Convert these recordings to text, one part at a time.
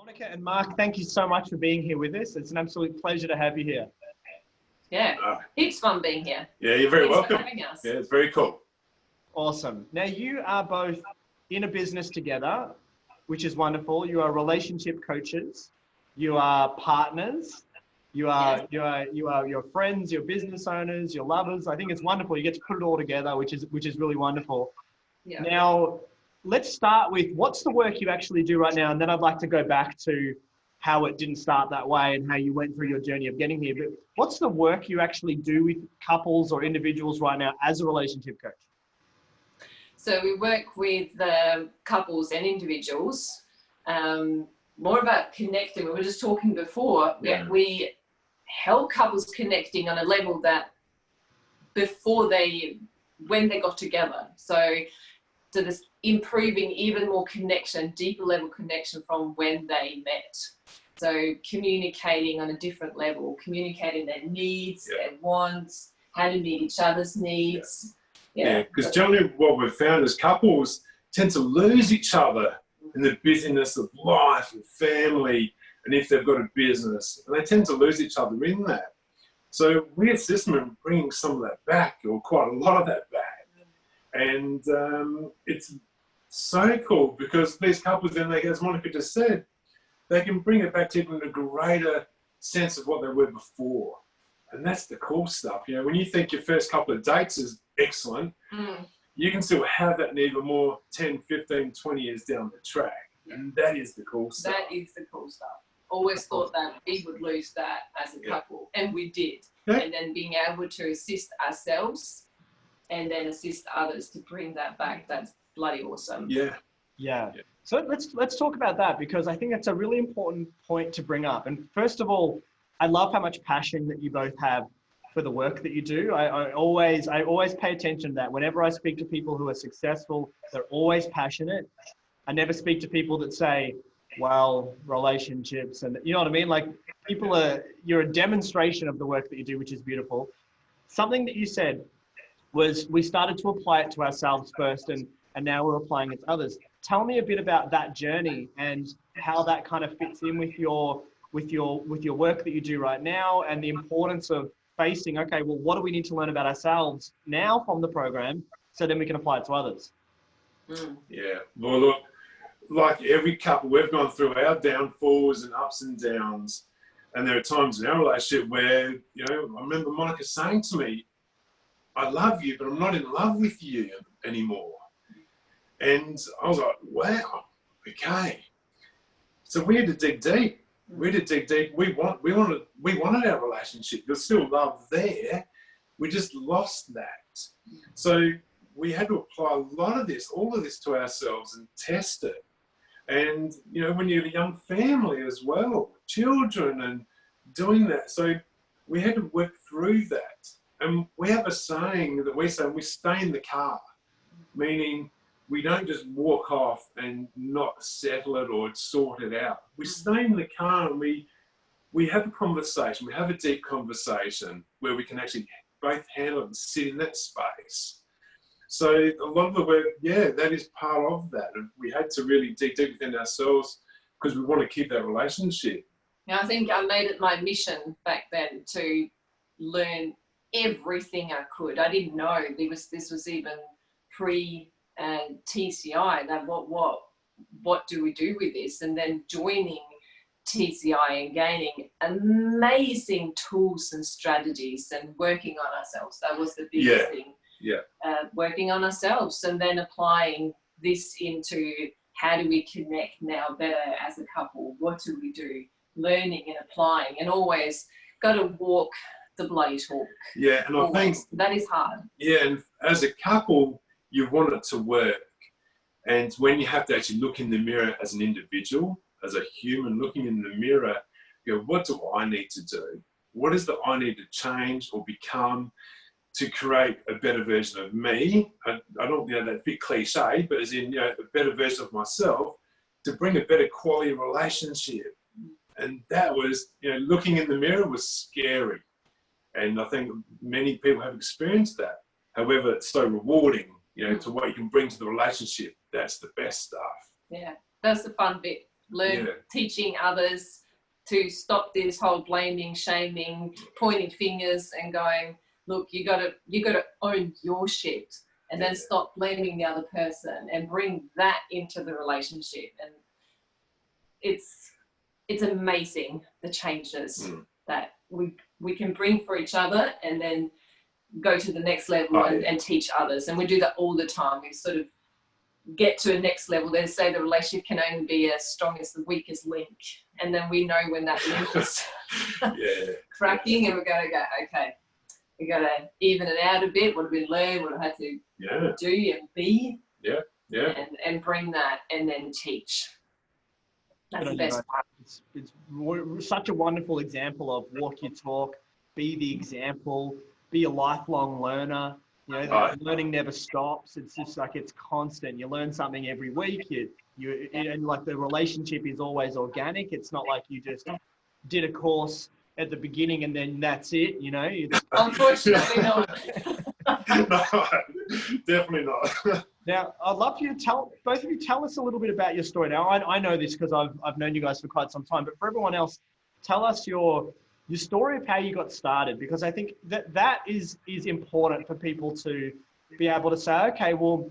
Monica and Mark, thank you so much for being here with us. It's an absolute pleasure to have you here. Yeah, it's fun being here. Yeah, you're very Thanks welcome. for having us. Yeah, it's very cool. Awesome. Now, you are both in a business together, which is wonderful. You are relationship coaches. You are partners. You are your friends, your business owners, your lovers. I think it's wonderful. You get to put it all together, which is really wonderful. Yeah. Now, let's start with what's the work you actually do right now, and then I'd like to go back to how it didn't start that way and how you went through your journey of getting here. But what's the work you actually do with couples or individuals right now as a relationship coach? So we work with couples and individuals, more about connecting. We were just talking before, we help couples connecting on a level that when they got together. So this improving even more connection, deeper level connection from when they met. So communicating on a different level, communicating their needs, their wants, how to meet each other's needs. Yeah, because generally what we've found is couples tend to lose each other in the busyness of life and family, and if they've got a business, and they tend to lose each other in that. So we assist them in bringing some of that back, or quite a lot of that back. And it's so cool because these couples then, as Monica just said, they can bring it back to even a greater sense of what they were before. And that's the cool stuff. You know, when you think your first couple of dates is excellent, you can still have that in even more 10, 15, 20 years down the track. And that is the cool stuff. That is the cool stuff. Always thought that we would lose that as a couple, and we did. And then being able to assist ourselves and then assist others to bring that back, that's bloody awesome. Yeah. So let's talk about that, because I think that's a really important point to bring up. And first of all, I love how much passion that you both have for the work that you do. I always pay attention to that. Whenever I speak to people who are successful, they're always passionate. I never speak to people that say, well, relationships, and you know what I mean? Like, you're a demonstration of the work that you do, which is beautiful. Something that you said was we started to apply it to ourselves first, and now we're applying it to others. Tell me a bit about that journey and how that kind of fits in with your work that you do right now, and the importance of facing, okay, well, what do we need to learn about ourselves now from the program so then we can apply it to others? Yeah, well, look, like every couple, we've gone through our downfalls and ups and downs, and there are times in our relationship where, you know, I remember Monica saying to me, I love you, but I'm not in love with you anymore. And I was like, wow, okay. So we had to dig deep. We wanted our relationship. There's still love there. We just lost that. So we had to apply all of this to ourselves and test it. And, you know, when you're a young family as well, children and doing that. So we had to work through that. And we have a saying that we say, we stay in the car, meaning we don't just walk off and not settle it or sort it out. We stay in the car and we have a conversation. We have a deep conversation where we can actually both handle it and sit in that space. So a lot of the work, that is part of that. And we had to really dig deep within ourselves because we want to keep that relationship. Yeah, I think I made it my mission back then to learn everything I could. I didn't know this was even pre-TCI. That what do we do with this? And then joining TCI and gaining amazing tools and strategies and working on ourselves. That was the biggest thing. Working on ourselves and then applying this into how do we connect now better as a couple? What do we do? Learning and applying, and always got to walk the bloody talk. Yeah, and always. I think that is hard. Yeah, and as a couple, you want it to work. And when you have to actually look in the mirror as an individual, as a human looking in the mirror, you go, what do I need to do? What is that I need to change or become to create a better version of me? I don't, that's a bit cliche, but as in, a better version of myself to bring a better quality relationship. And that was, looking in the mirror was scary. And I think many people have experienced that. However, it's so rewarding, to what you can bring to the relationship. That's the best stuff. Yeah, that's the fun bit. learn teaching others to stop this whole blaming, shaming, pointing fingers and going, look, you got to own your shit, and then stop blaming the other person and bring that into the relationship. And it's amazing the changes that we can bring for each other, and then go to the next level and teach others. And we do that all the time. We sort of get to a next level. They say the relationship can only be as strong as the weakest link, and then we know when that link is cracking, and we're going to go, okay, we got to even it out a bit. What have we learned? What have I had to do and be? And bring that, and then teach. That's the best part. It's such a wonderful example of walk your talk, be the example, be a lifelong learner. You know, learning never stops. It's just like, it's constant. You learn something every week. And like the relationship is always organic. It's not like you just did a course at the beginning and then that's it, you know. Unfortunately not. No, definitely not. Now, I'd love for you to both of you tell us a little bit about your story. Now, I know this because I've known you guys for quite some time, but for everyone else, tell us your story of how you got started, because I think that is important for people to be able to say, okay, well,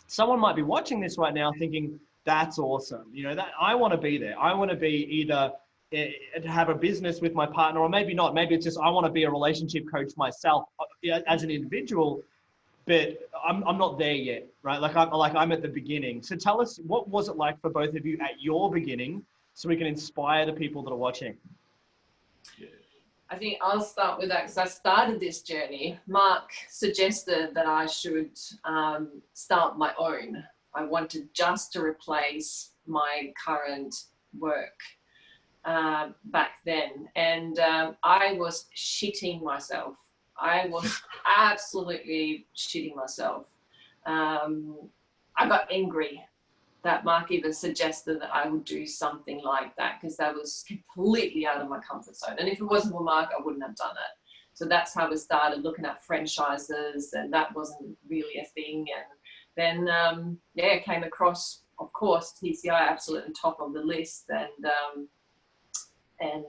someone might be watching this right now thinking, that's awesome. You know, that I want to be there. I want to be either to have a business with my partner, or maybe not. Maybe it's just I want to be a relationship coach myself as an individual, but I'm not there yet, right? I'm at the beginning. So tell us, what was it like for both of you at your beginning, so we can inspire the people that are watching? I think I'll start with that because I started this journey. Mark suggested that I should start my own. I wanted just to replace my current work back then. And I was shitting myself. I was absolutely shitting myself. I got angry that Mark even suggested that I would do something like that, because that was completely out of my comfort zone. And if it wasn't for Mark, I wouldn't have done it. So that's how we started looking at franchises, and that wasn't really a thing. And then, came across, of course, TCI absolutely top of the list, and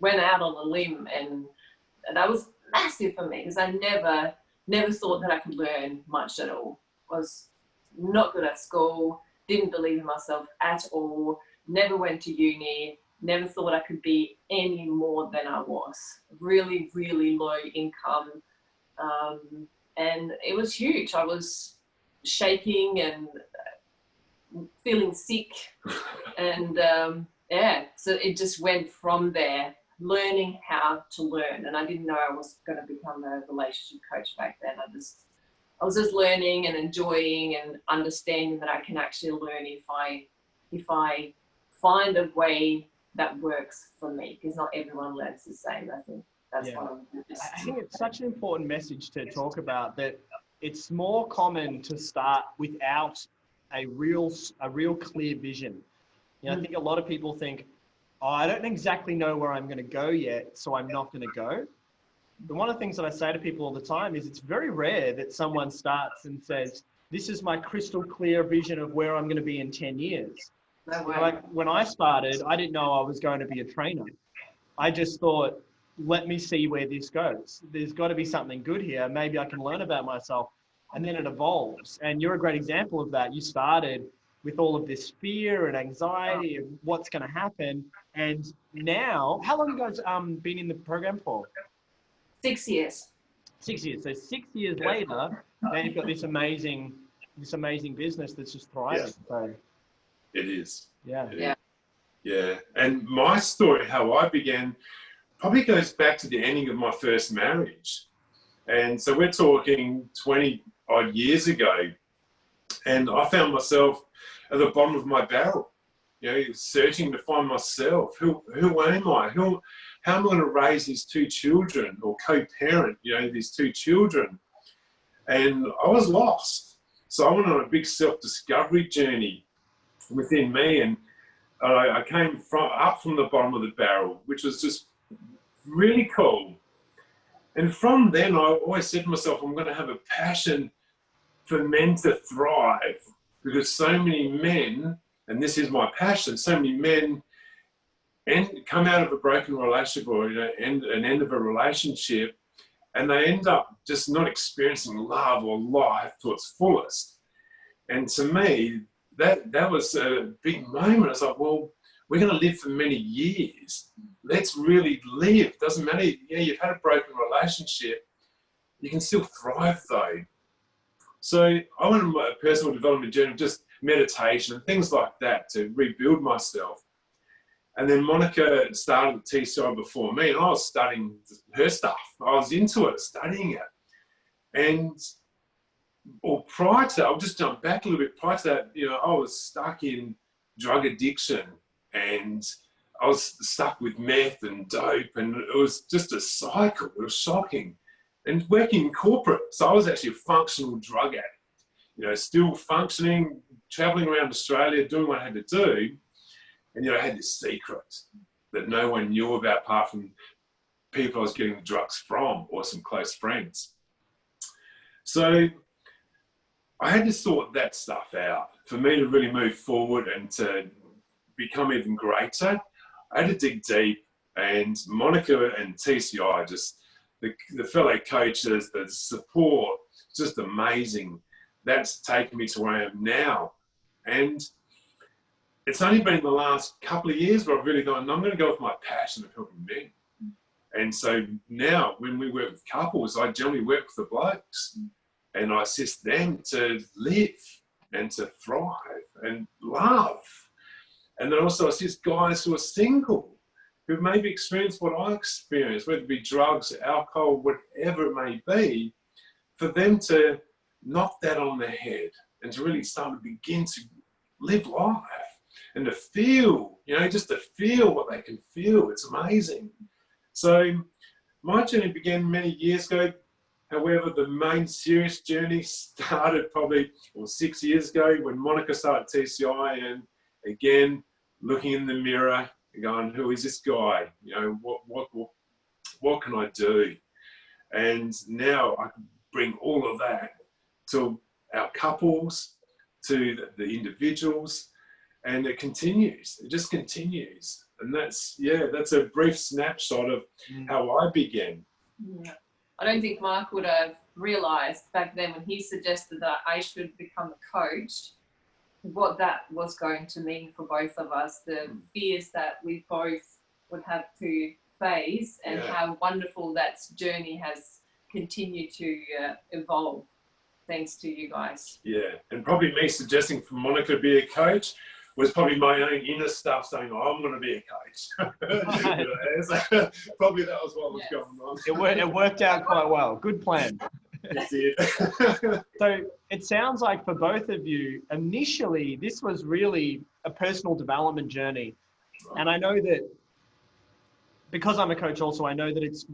went out on a limb, and that was massive for me, because I never thought that I could learn much at all. Was not good at school, didn't believe in myself at all, never went to uni, never thought I could be any more than I was. Really, really low income. And it was huge. I was shaking and feeling sick. And so it just went from there, learning how to learn. And I didn't know I was going to become a relationship coach back then. I was just learning and enjoying and understanding that I can actually learn if I find a way that works for me, because not everyone learns the same. I think that's one of the biggest. I think it's such an important message to talk about, that it's more common to start without a real clear vision. You know, I think a lot of people think, oh, I don't exactly know where I'm going to go yet, so I'm not going to go. But one of the things that I say to people all the time is, it's very rare that someone starts and says, this is my crystal clear vision of where I'm going to be in 10 years. Like when I started, I didn't know I was going to be a trainer. I just thought, let me see where this goes. There's got to be something good here. Maybe I can learn about myself. And then it evolves. And you're a great example of that. You started with all of this fear and anxiety of what's going to happen. And now, how long have you guys been in the program for? 6 years. 6 years. So 6 years later, now you've got this amazing business that's just thriving. Yeah. So, it is. Yeah. Yeah. And my story, how I began, probably goes back to the ending of my first marriage. And so we're talking 20 odd years ago. And I found myself at the bottom of my barrel, you know, searching to find myself. Who am I? How am I going to raise these two children, or co-parent, you know, these two children? And I was lost. So I went on a big self-discovery journey within me, and I came up from the bottom of the barrel, which was just really cool. And from then, I always said to myself, I'm going to have a passion for men to thrive, because so many men and this is my passion. So many men come out of a broken relationship or an end of a relationship, and they end up just not experiencing love or life to its fullest. And to me, that was a big moment. I was like, well, we're going to live for many years. Let's really live. Doesn't matter. Yeah, you've had a broken relationship. You can still thrive though. So I went on a personal development journey, just meditation and things like that to rebuild myself. And then Monica started at TCI before me, and I was studying her stuff. I was into it, studying it. And prior to that, I'll just jump back a little bit. Prior to that, I was stuck in drug addiction, and I was stuck with meth and dope, and it was just a cycle. It was shocking. And working in corporate, so I was actually a functional drug addict, still functioning, traveling around Australia, doing what I had to do. And, I had this secret that no one knew about apart from people I was getting the drugs from or some close friends. So I had to sort that stuff out. For me to really move forward and to become even greater, I had to dig deep. And Monica and TCI, just the fellow coaches, the support, just amazing. That's taken me to where I am now. And it's only been the last couple of years where I've really gone, I'm going to go with my passion of helping men. And so now when we work with couples, I generally work with the blokes and I assist them to live and to thrive and love. And then also assist guys who are single, who maybe experienced what I experienced, whether it be drugs, alcohol, whatever it may be, for them to knock that on their head and to really start to begin to live life and to feel, just to feel what they can feel. It's amazing. So my journey began many years ago. However, the main serious journey started probably 6 years ago when Monica started TCI, and again, looking in the mirror and going, who is this guy? What can I do? And now I can bring all of that to our couples, to the individuals, and it continues. It just continues. And that's a brief snapshot of how I began. Yeah. I don't think Mark would have realised back then when he suggested that I should become a coach, what that was going to mean for both of us, the fears that we both would have to face, and how wonderful that journey has continued to evolve thanks to you guys. Yeah, and probably me suggesting for Monica to be a coach was probably my own inner stuff saying, I'm going to be a coach. Probably that was what was going on. It worked out quite well. Good plan. It did. So it sounds like for both of you, initially, this was really a personal development journey. And I know that because I'm a coach also, I know that it's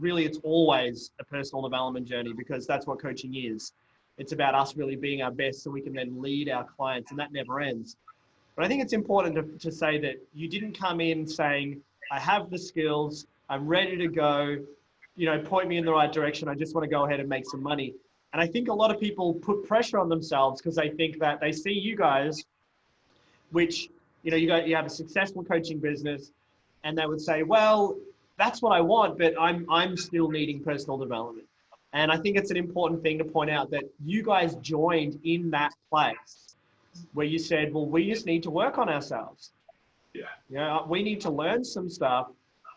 always a personal development journey, because that's what coaching is. It's about us really being our best so we can then lead our clients, and that never ends. But I think it's important to say that you didn't come in saying, I have the skills, I'm ready to go, point me in the right direction, I just want to go ahead and make some money. And I think a lot of people put pressure on themselves because they think that they see you guys, which, you have a successful coaching business, and they would say, well, that's what I want, but I'm still needing personal development. And I think it's an important thing to point out that you guys joined in that place where you said, well, we just need to work on ourselves. Yeah. We need to learn some stuff.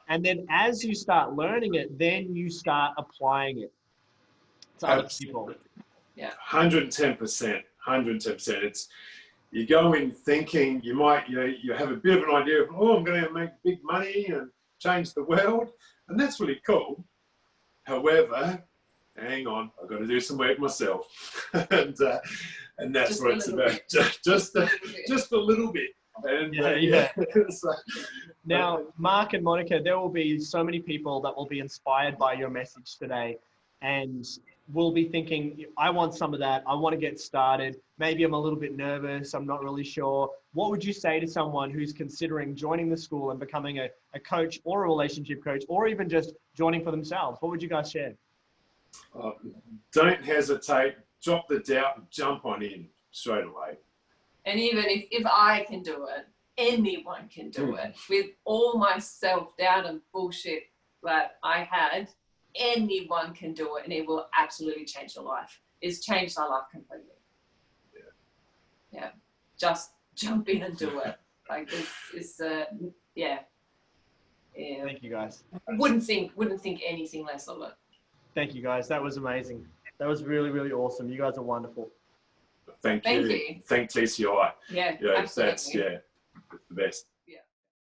And then as you start learning it, then you start applying it to other people. Yeah. 110%. 110%. You go in thinking you might, you have a bit of an idea of, I'm going to make big money and change the world. And that's really cool. However, hang on, I've got to do some work myself. and that's just what it's about. Just a little bit. And, So, now, Mark and Monica, there will be so many people that will be inspired by your message today, and will be thinking, I want some of that. I want to get started. Maybe I'm a little bit nervous. I'm not really sure. What would you say to someone who's considering joining the school and becoming a coach or a relationship coach, or even just joining for themselves? What would you guys share? Don't hesitate. Drop the doubt and jump on in straight away. And even if I can do it, anyone can do it. With all my self-doubt and bullshit that I had, anyone can do it, and it will absolutely change your life. It's changed my life completely. Yeah. Just jump in and do it. Like it's yeah. Thank you, guys. Wouldn't think anything less of it. Thank you, guys. That was amazing. That was really, really awesome. You guys are wonderful. Thank you. Thank TCI. Yeah, Yeah, absolutely. that's the best.